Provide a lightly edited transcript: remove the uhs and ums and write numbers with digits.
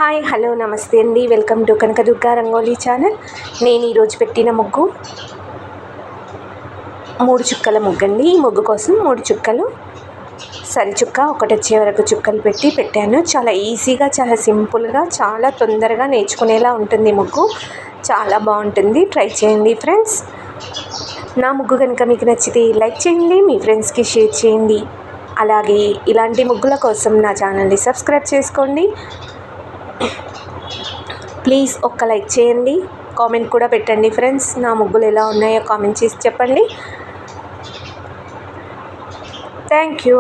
Hi hello నమస్తే అండి. Welcome to Kanakadurga rangoli channel. నేను ఈరోజు పెట్టిన ముగ్గు 3 చుక్కల ముగ్గు అండి. ఈ ముగ్గు కోసం 3 చుక్కలు సరి చుక్క ఒకటి వచ్చే వరకు చుక్కలు పెట్టాను. చాలా ఈజీగా, చాలా సింపుల్గా, చాలా తొందరగా నేర్చుకునేలా ఉంటుంది ముగ్గు. చాలా బాగుంటుంది. ట్రై చేయండి ఫ్రెండ్స్. నా ముగ్గు కనుక మీకు నచ్చితే లైక్ చేయండి, మీ ఫ్రెండ్స్కి షేర్ చేయండి. అలాగే ఇలాంటి ముగ్గుల కోసం నా ఛానల్ని సబ్స్క్రైబ్ చేసుకోండి. ప్లీజ్ ఒక్క లైక్ చేయండి, కామెంట్ కూడా పెట్టండి ఫ్రెండ్స్. నా ముగ్గులు ఎలా ఉన్నాయో కామెంట్ చేసి చెప్పండి. Thank you.